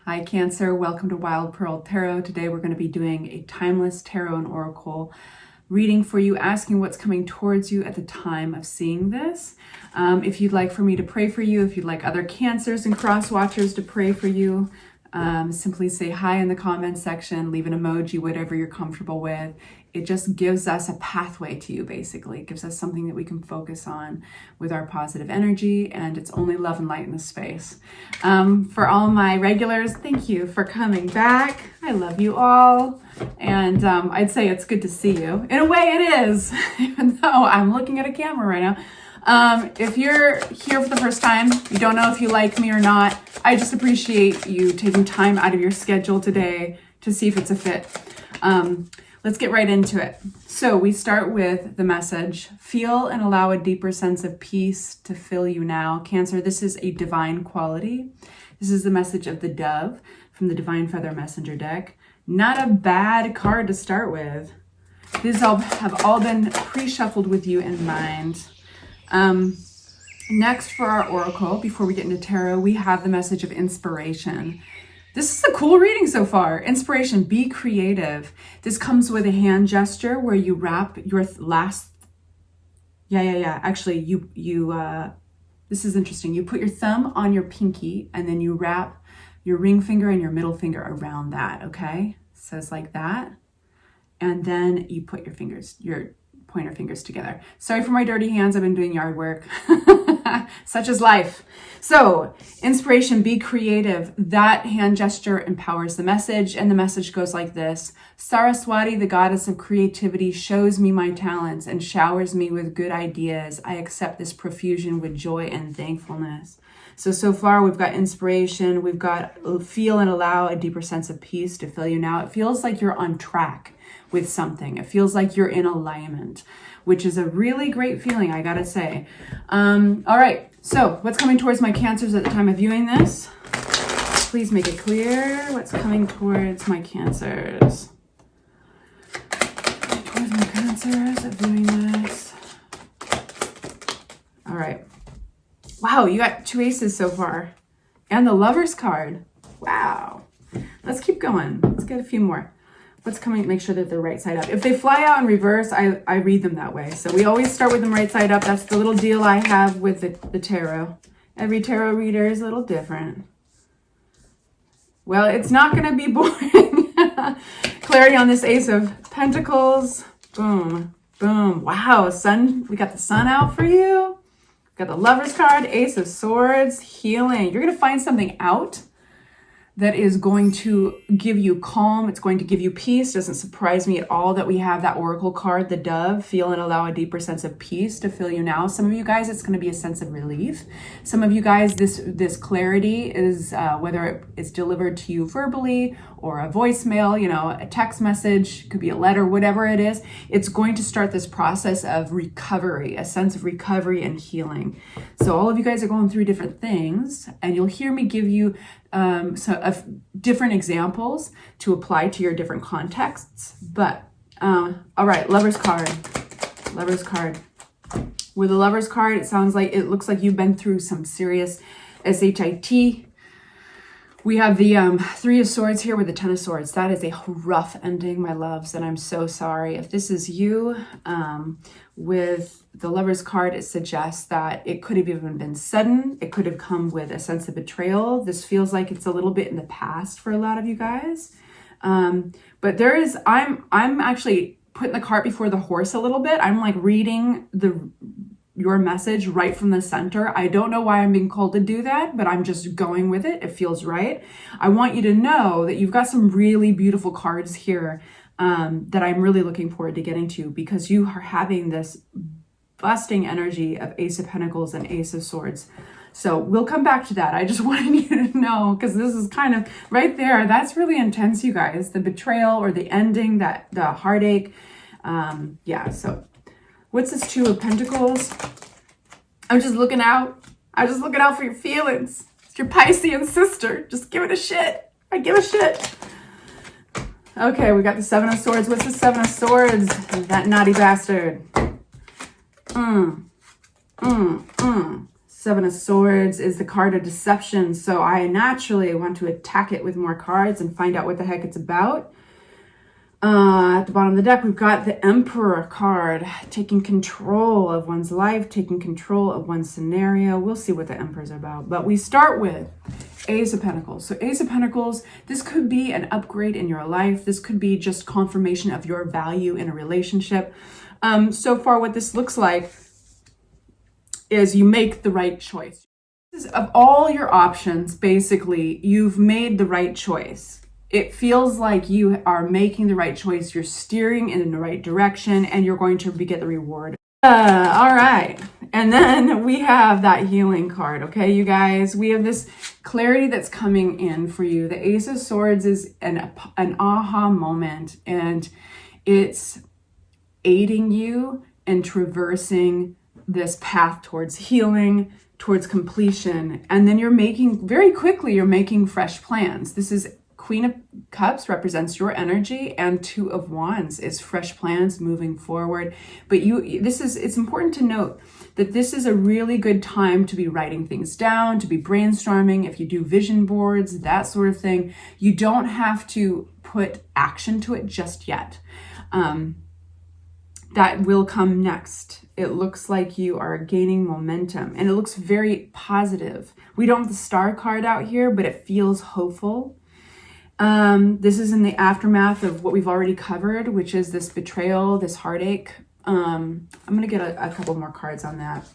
Hi Cancer, welcome to Wild Pearl Tarot. Today we're going to be doing a timeless tarot and oracle reading for you, asking what's coming towards you at the time of seeing this. If you'd like for me to pray for you, if you'd like other Cancers and crosswatchers to pray for you, simply say hi in the comment section, leave an emoji, whatever you're comfortable with. It just gives us a pathway to you, basically. It gives us something that we can focus on with our positive energy, and it's only love and light in this space. For all my regulars, thank you for coming back. I love you all. And I'd say it's good to see you. In a way it is, even though I'm looking at a camera right now. If you're here for the first time, you don't know if you like me or not, I just appreciate you taking time out of your schedule today to see if it's a fit. Let's get right into it. So we start with the message. Feel and allow a deeper sense of peace to fill you now. Cancer, this is a divine quality. This is the message of the dove from the Divine Feather Messenger deck. Not a bad card to start with. These have all been pre-shuffled with you in mind. Next for our oracle, before we get into tarot, we have the message of inspiration. This is a cool reading so far. Inspiration, be creative. This comes with a hand gesture where you wrap your Actually, this is interesting. You put your thumb on your pinky and then you wrap your ring finger and your middle finger around that, okay? So it's like that. And then you put your pointer fingers together. Sorry for my dirty hands. I've been doing yard work. Such is life. So, inspiration, be creative. That hand gesture empowers the message, and the message goes like this. Saraswati, the goddess of creativity, shows me my talents and showers me with good ideas. I accept this profusion with joy and thankfulness. So far we've got inspiration. We've got feel and allow a deeper sense of peace to fill you now. It feels like you're on track with something. It feels like you're in alignment, which is a really great feeling, I gotta say. All right, so what's coming towards my Cancers at the time of viewing this? Please make it clear what's coming towards my Cancers. Towards my Cancers at viewing this. All right. Wow, you got 2 aces so far. And the Lover's card. Wow. Let's keep going. Let's get a few more. What's coming? Make sure that they're right side up. If they fly out in reverse, I read them that way. So we always start with them right side up. That's the little deal I have with the tarot. Every tarot reader is a little different. Well, it's not going to be boring. Clarity on this Ace of Pentacles. Boom, boom. Wow, sun. We got the sun out for you. Got the Lover's card, Ace of Swords, healing. You're going to find something out that is going to give you calm. It's going to give you peace. Doesn't surprise me at all that we have that oracle card, the dove. Feel and allow a deeper sense of peace to fill you now. Some of you guys, it's going to be a sense of relief. Some of you guys, this clarity is whether it's delivered to you verbally or a voicemail, you know, a text message, could be a letter, whatever it is. It's going to start this process of recovery, a sense of recovery and healing. So all of you guys are going through different things, and you'll hear me give you of different examples to apply to your different contexts. But all right, Lover's card. Lover's card. With the Lover's card, it looks like you've been through some serious shit. We have the 3 of Swords here with the 10 of Swords. That is a rough ending, my loves, and I'm so sorry. If this is you, with the Lover's card, it suggests that it could have even been sudden. It could have come with a sense of betrayal. This feels like it's a little bit in the past for a lot of you guys. But I'm actually putting the cart before the horse a little bit. I'm like reading your message right from the center. I don't know why I'm being called to do that, but I'm just going with it. It feels right. I want you to know that you've got some really beautiful cards here that I'm really looking forward to getting to, because you are having this busting energy of Ace of Pentacles and Ace of Swords. So we'll come back to that. I just wanted you to know, because this is kind of right there. That's really intense, you guys. The betrayal or the ending, the heartache. Yeah, so what's this 2 of Pentacles? I'm just looking out. I'm just looking out for your feelings. It's your Piscean sister. Just give it a shit. I give a shit. Okay, we got the 7 of Swords. What's the 7 of Swords? That naughty bastard. Seven of Swords is the card of deception. So I naturally want to attack it with more cards and find out what the heck it's about. At the bottom of the deck, we've got the Emperor card, taking control of one's life, taking control of one's scenario. We'll see what the Emperor's about. But we start with Ace of Pentacles. So Ace of Pentacles, this could be an upgrade in your life. This could be just confirmation of your value in a relationship. So far, what this looks like is you make the right choice. Of all your options, basically, you've made the right choice. It feels like you are making the right choice. You're steering in the right direction and you're going to get the reward. All right. And then we have that healing card. Okay, you guys, we have this clarity that's coming in for you. The Ace of Swords is an aha moment, and it's aiding you in traversing this path towards healing, towards completion. And then you're making fresh plans. This is Queen of Cups represents your energy, and Two of Wands is fresh plans moving forward. But it's important to note that this is a really good time to be writing things down, to be brainstorming. If you do vision boards, that sort of thing, you don't have to put action to it just yet. That will come next. It looks like you are gaining momentum, and it looks very positive. We don't have the Star card out here, but it feels hopeful. This is in the aftermath of what we've already covered, which is this betrayal, this heartache. I'm going to get a couple more cards on that.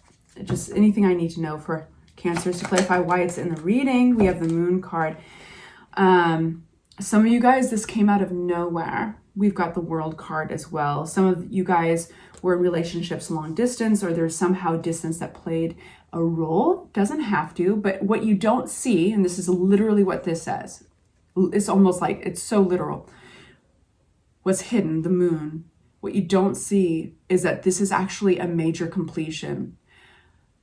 Just anything I need to know for Cancers to clarify why it's in the reading. We have the Moon card. Some of you guys, this came out of nowhere. We've got the World card as well. Some of you guys were in relationships long distance, or there's somehow distance that played a role. Doesn't have to, but what you don't see, and this is literally what this says, it's almost like it's so literal. What's hidden, the Moon. What you don't see is that this is actually a major completion.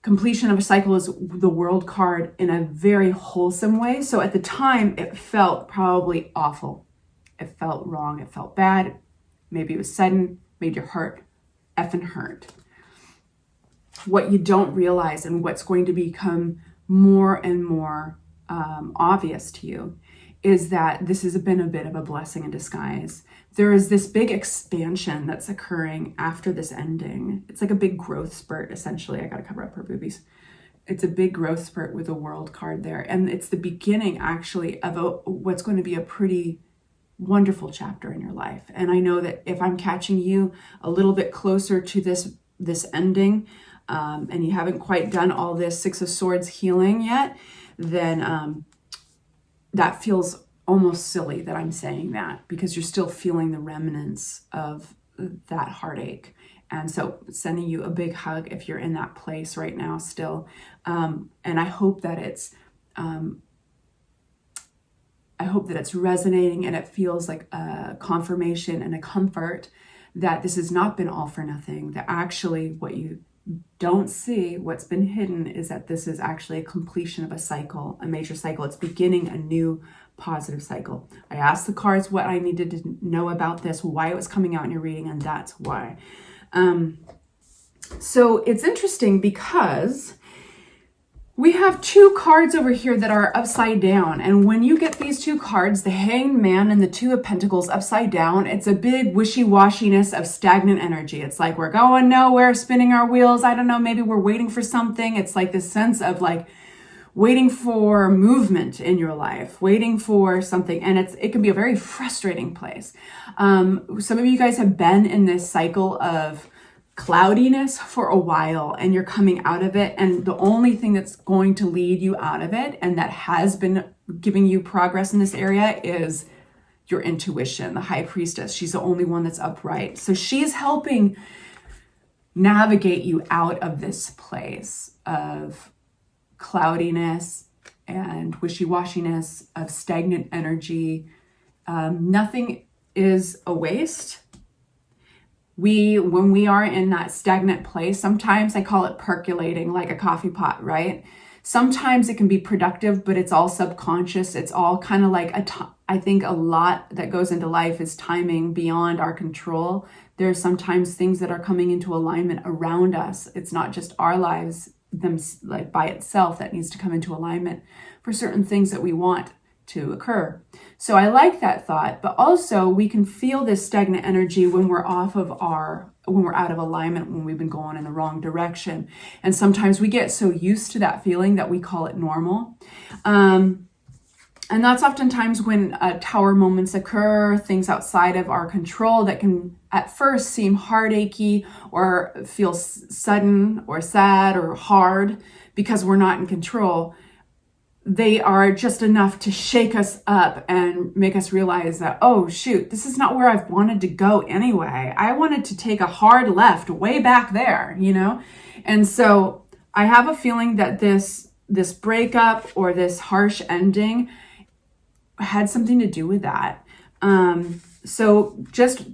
Completion of a cycle is the World card in a very wholesome way. So at the time, it felt probably awful. It felt wrong. It felt bad. Maybe it was sudden, made your heart effing hurt. What you don't realize, and what's going to become more and more obvious to you, is that this has been a bit of a blessing in disguise. There is this big expansion that's occurring after this ending. It's like a big growth spurt, essentially. I got to cover up her boobies. It's a big growth spurt with a World card there. And it's the beginning, actually, of what's going to be a pretty wonderful chapter in your life. And I know that if I'm catching you a little bit closer to this ending, and you haven't quite done all this Six of Swords healing yet, then that feels almost silly that I'm saying that, because you're still feeling the remnants of that heartache. And so sending you a big hug if you're in that place right now still. And I hope that it's resonating, and it feels like a confirmation and a comfort that this has not been all for nothing, that actually what you don't see, what's been hidden, is that this is actually a completion of a cycle, a major cycle. It's beginning a new positive cycle. I asked the cards what I needed to know about this, why it was coming out in your reading, and that's why. So it's interesting because we have two cards over here that are upside down. And when you get these two cards, the Hanged Man and the Two of Pentacles upside down, it's a big wishy-washiness of stagnant energy. It's like we're going nowhere, spinning our wheels. I don't know, maybe we're waiting for something. It's like this sense of like waiting for movement in your life, waiting for something. And it can be a very frustrating place. Some of you guys have been in this cycle of cloudiness for a while, and you're coming out of it, and the only thing that's going to lead you out of it, and that has been giving you progress in this area, is your intuition. The High Priestess, she's the only one that's upright, so she's helping navigate you out of this place of cloudiness and wishy-washiness, of stagnant energy. Nothing is a waste. When we are in that stagnant place, sometimes I call it percolating, like a coffee pot, right? Sometimes it can be productive, but it's all subconscious. It's all kind of like I think a lot that goes into life is timing beyond our control. There's sometimes things that are coming into alignment around us. It's not just our lives them like by itself, that needs to come into alignment for certain things that we want to occur. So I like that thought, but also we can feel this stagnant energy when we're when we're out of alignment, when we've been going in the wrong direction. And sometimes we get so used to that feeling that we call it normal. And that's oftentimes when tower moments occur, things outside of our control that can at first seem heartachy or feel sudden or sad or hard because we're not in control. They are just enough to shake us up and make us realize that, oh shoot, this is not where I've wanted to go anyway. I wanted to take a hard left way back there, you know? And so I have a feeling that this breakup or this harsh ending had something to do with that. So just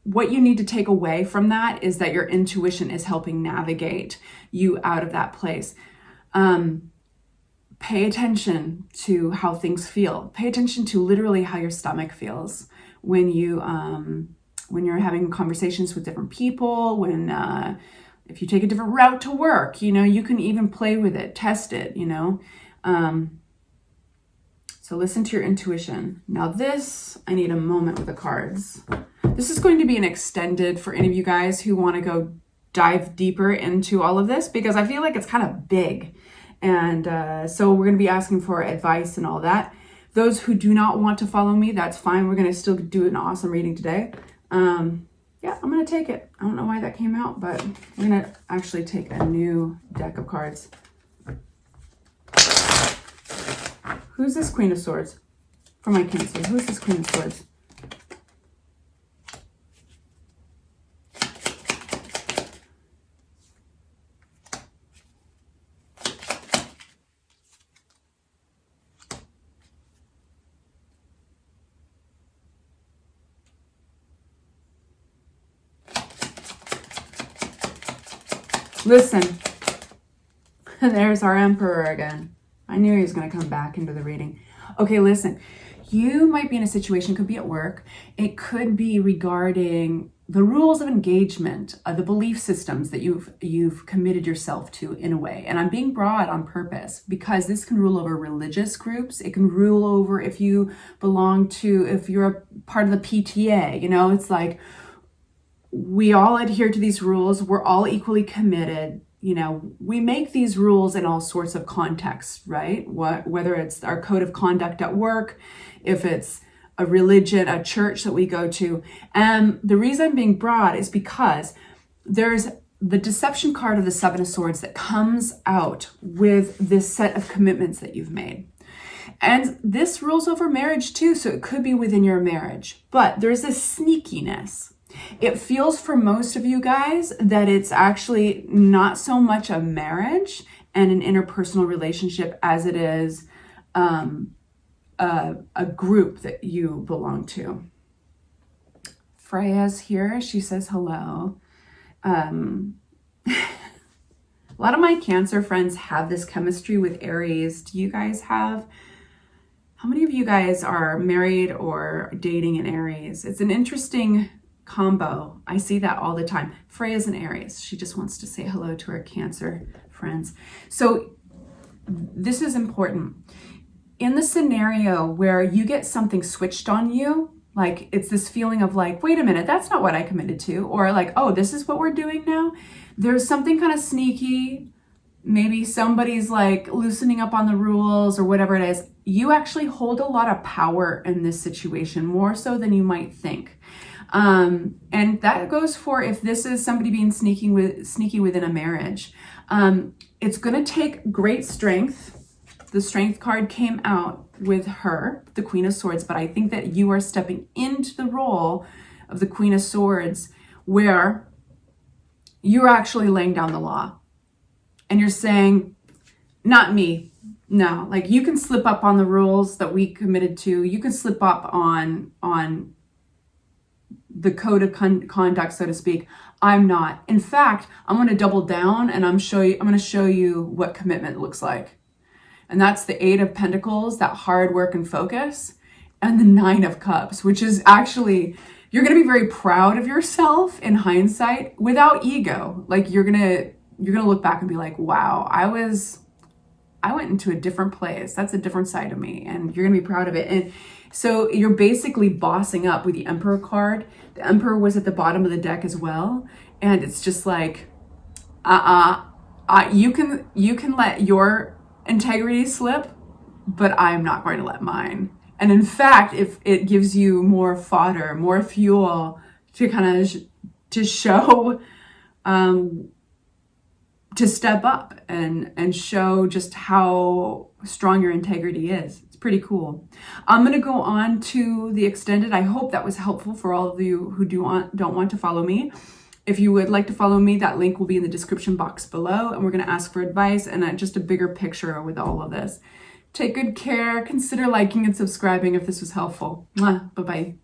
what you need to take away from that is that your intuition is helping navigate you out of that place. Pay attention to how things feel. Pay attention to literally how your stomach feels when you're having conversations with different people, if you take a different route to work, you know, you can even play with it, test it, you know. So listen to your intuition. Now this, I need a moment with the cards. This is going to be an extended for any of you guys who want to go dive deeper into all of this, because I feel like it's kind of big. And so we're going to be asking for advice and all that. Those who do not want to follow me, that's fine. We're going to still do an awesome reading today. Yeah, I'm going to take it. I don't know why that came out, but we're going to actually take a new deck of cards. Who's this Queen of Swords? For my Cancer, who's this Queen of Swords? Listen, there's our Emperor again. I knew he was going to come back into the reading. Okay, listen, you might be in a situation, could be at work. It could be regarding the rules of engagement, the belief systems that you've committed yourself to in a way. And I'm being broad on purpose because this can rule over religious groups. It can rule over if you're a part of the PTA, you know, it's like we all adhere to these rules. We're all equally committed. You know, we make these rules in all sorts of contexts, right? Whether it's our code of conduct at work, if it's a religion, a church that we go to. And the reason I'm being broad is because there's the deception card of the Seven of Swords that comes out with this set of commitments that you've made. And this rules over marriage too, so it could be within your marriage. But there's this sneakiness. It feels for most of you guys that it's actually not so much a marriage and an interpersonal relationship as it is a group that you belong to. Freya's here. She says hello. A lot of my Cancer friends have this chemistry with Aries. Do you guys have? How many of you guys are married or dating in Aries? It's an interesting combo. I see that all the time. Freya's an Aries. She just wants to say hello to her Cancer friends. So this is important. In the scenario where you get something switched on you, like it's this feeling of like, wait a minute, that's not what I committed to, or like, oh, this is what we're doing now. There's something kind of sneaky. Maybe somebody's like loosening up on the rules or whatever it is. You actually hold a lot of power in this situation, more so than you might think. And that goes for if this is somebody being sneaky within a marriage. It's going to take great strength. The Strength card came out with her, the Queen of Swords, but I think that you are stepping into the role of the Queen of Swords where you're actually laying down the law. And you're saying, not me. No, like you can slip up on the rules that we committed to. You can slip up on the code of conduct, so to speak. I'm not. In fact, I'm going to double down and I'm going to show you what commitment looks like. And that's the Eight of Pentacles, that hard work and focus, and the Nine of Cups, which is actually, you're going to be very proud of yourself in hindsight without ego. Like you're going you're going to look back and be like, wow, I went into a different place. That's a different side of me. And you're going to be proud of it. And so you're basically bossing up with the Emperor card. The Emperor was at the bottom of the deck as well. And it's just like, you can let your integrity slip, but I'm not going to let mine. And in fact, if it gives you more fodder, more fuel to kind of to show, to step up and show just how strong your integrity is. It's pretty cool. I'm going to go on to the extended. I hope that was helpful for all of you who don't want to follow me. If you would like to follow me, that link will be in the description box below, and we're going to ask for advice and just a bigger picture with all of this. Take good care. Consider liking and subscribing if this was helpful. Bye-bye.